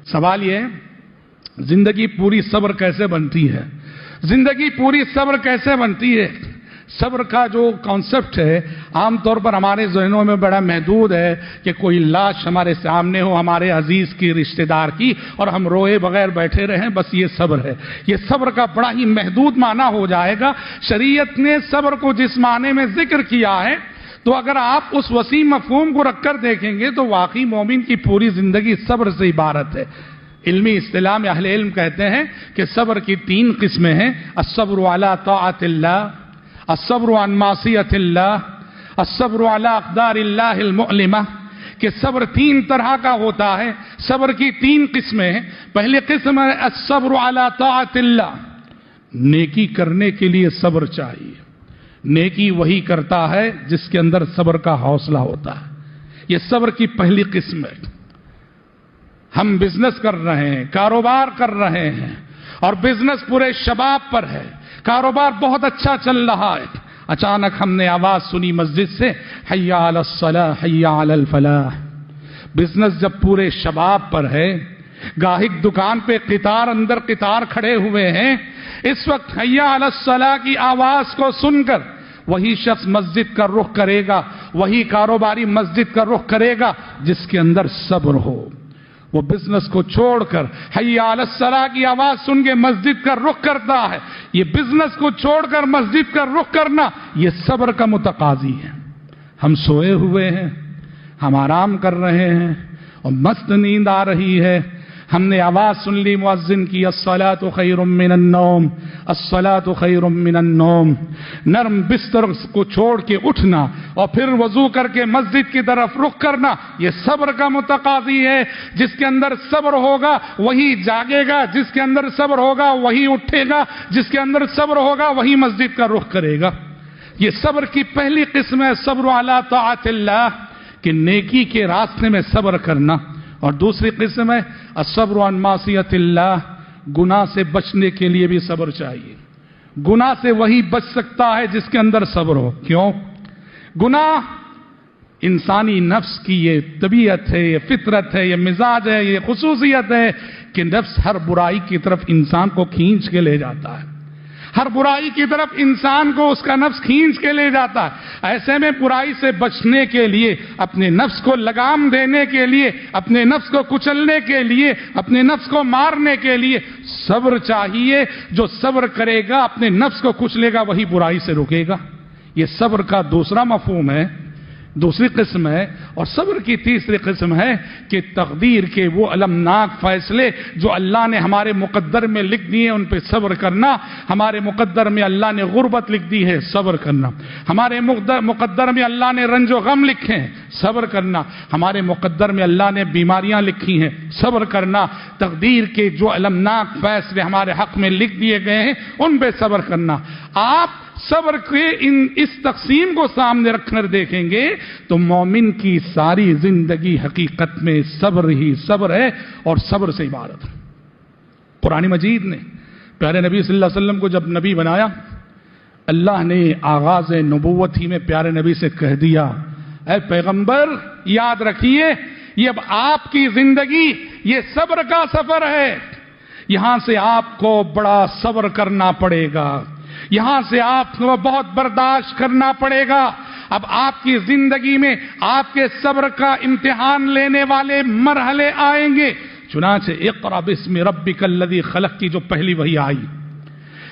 سوال یہ ہے زندگی پوری صبر کیسے بنتی ہے؟ زندگی پوری صبر کیسے بنتی ہے؟ صبر کا جو کانسیپٹ ہے عام طور پر ہمارے ذہنوں میں بڑا محدود ہے کہ کوئی لاش ہمارے سامنے ہو ہمارے عزیز کی رشتہ دار کی اور ہم روئے بغیر بیٹھے رہیں، بس یہ صبر ہے۔ یہ صبر کا بڑا ہی محدود معنی ہو جائے گا۔ شریعت نے صبر کو جس معنی میں ذکر کیا ہے تو اگر آپ اس وسیع مفہوم کو رکھ کر دیکھیں گے تو واقعی مومن کی پوری زندگی صبر سے عبارت ہے۔ علمی اصطلاح میں اہل علم کہتے ہیں کہ صبر کی 3 قسمیں ہیں: الصبر علی طاعت اللہ، الصبر عن معصیت اللہ، الصبر علی اقدار اللہ المؤلمہ، کہ صبر 3 طرح کا ہوتا ہے۔ صبر کی 3 قسمیں ہیں۔ پہلی قسم ہے الصبر علی طاعت اللہ، نیکی کرنے کے لیے صبر چاہیے۔ نیکی وہی کرتا ہے جس کے اندر صبر کا حوصلہ ہوتا ہے۔ یہ صبر کی پہلی قسم ہے۔ ہم بزنس کر رہے ہیں، کاروبار کر رہے ہیں اور بزنس پورے شباب پر ہے، کاروبار بہت اچھا چل رہا ہے، اچانک ہم نے آواز سنی مسجد سے حی علی الصلاۃ حی علی الفلاح۔ بزنس جب پورے شباب پر ہے، گاہک دکان پہ قطار اندر قطار کھڑے ہوئے ہیں، اس وقت حی علی الصلاۃ کی آواز کو سن کر وہی شخص مسجد کا رخ کرے گا، وہی کاروباری مسجد کا رخ کرے گا جس کے اندر صبر ہو۔ وہ بزنس کو چھوڑ کر حی علی الصلاۃ کی آواز سن کے مسجد کا رخ کرتا ہے۔ یہ بزنس کو چھوڑ کر مسجد کا رخ کرنا یہ صبر کا متقاضی ہے۔ ہم سوئے ہوئے ہیں، ہم آرام کر رہے ہیں اور مست نیند آ رہی ہے، ہم نے آواز سن لی مؤذن کی الصلاۃ خیر من النوم، الصلاۃ خیر من النوم۔ نرم بستر کو چھوڑ کے اٹھنا اور پھر وضو کر کے مسجد کی طرف رخ کرنا یہ صبر کا متقاضی ہے۔ جس کے اندر صبر ہوگا وہی جاگے گا، جس کے اندر صبر ہوگا وہی اٹھے گا، جس کے اندر صبر ہوگا وہی مسجد کا رخ کرے گا۔ یہ صبر کی پہلی قسم ہے صبر علی طاعت اللہ، کہ نیکی کے راستے میں صبر کرنا۔ اور دوسری قسم ہے الصبر عن معصیت اللہ، گناہ سے بچنے کے لیے بھی صبر چاہیے۔ گناہ سے وہی بچ سکتا ہے جس کے اندر صبر ہو۔ کیوں؟ گناہ انسانی نفس کی یہ طبیعت ہے، یہ فطرت ہے، یہ مزاج ہے، یہ خصوصیت ہے کہ نفس ہر برائی کی طرف انسان کو کھینچ کے لے جاتا ہے۔ ہر برائی کی طرف انسان کو اس کا نفس کھینچ کے لے جاتا ہے۔ ایسے میں برائی سے بچنے کے لیے، اپنے نفس کو لگام دینے کے لیے، اپنے نفس کو کچلنے کے لیے، اپنے نفس کو مارنے کے لیے صبر چاہیے۔ جو صبر کرے گا اپنے نفس کو کچلے گا وہی برائی سے رکے گا۔ یہ صبر کا دوسرا مفہوم ہے، دوسری قسم ہے۔ اور صبر کی تیسری قسم ہے کہ تقدیر کے وہ المناک فیصلے جو اللہ نے ہمارے مقدر میں لکھ دیے ان پہ صبر کرنا۔ ہمارے مقدر میں اللہ نے غربت لکھ دی ہے، صبر کرنا۔ ہمارے مقدر میں اللہ نے رنج و غم لکھے ہیں، صبر کرنا۔ ہمارے مقدر میں اللہ نے بیماریاں لکھی ہیں، صبر کرنا۔ تقدیر کے جو المناک فیصلے ہمارے حق میں لکھ دیے گئے ہیں ان پہ صبر کرنا۔ آپ صبر کے اس تقسیم کو سامنے رکھ کر دیکھیں گے تو مومن کی ساری زندگی حقیقت میں صبر ہی صبر ہے اور صبر سے عبارت ہے۔ قرآن مجید نے پیارے نبی صلی اللہ علیہ وسلم کو جب نبی بنایا، اللہ نے آغاز نبوت ہی میں پیارے نبی سے کہہ دیا، اے پیغمبر یاد رکھیے یہ اب آپ کی زندگی یہ صبر کا سفر ہے۔ یہاں سے آپ کو بڑا صبر کرنا پڑے گا، یہاں سے آپ کو بہت برداشت کرنا پڑے گا۔ اب آپ کی زندگی میں آپ کے صبر کا امتحان لینے والے مرحلے آئیں گے۔ چنانچہ اقرأ باسم ربک الذی خلق کی جو پہلی وحی آئی،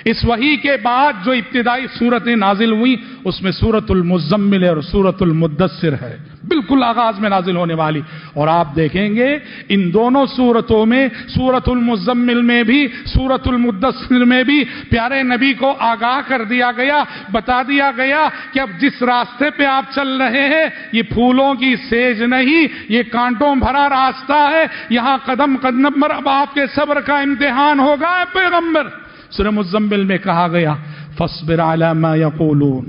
اس وحی کے بعد جو ابتدائی سورتیں نازل ہوئی اس میں سورۃ المزمل اور سورۃ المدثر ہے، بالکل آغاز میں نازل ہونے والی۔ اور آپ دیکھیں گے ان دونوں سورتوں میں، سورۃ المزمل میں بھی سورۃ المدثر میں بھی پیارے نبی کو آگاہ کر دیا گیا، بتا دیا گیا کہ اب جس راستے پہ آپ چل رہے ہیں یہ پھولوں کی سیج نہیں، یہ کانٹوں بھرا راستہ ہے، یہاں قدم قدم پر اب آپ کے صبر کا امتحان ہوگا۔ اے پیغمبر، سورہ مزمل میں کہا گیا فاصبر علی ما یقولون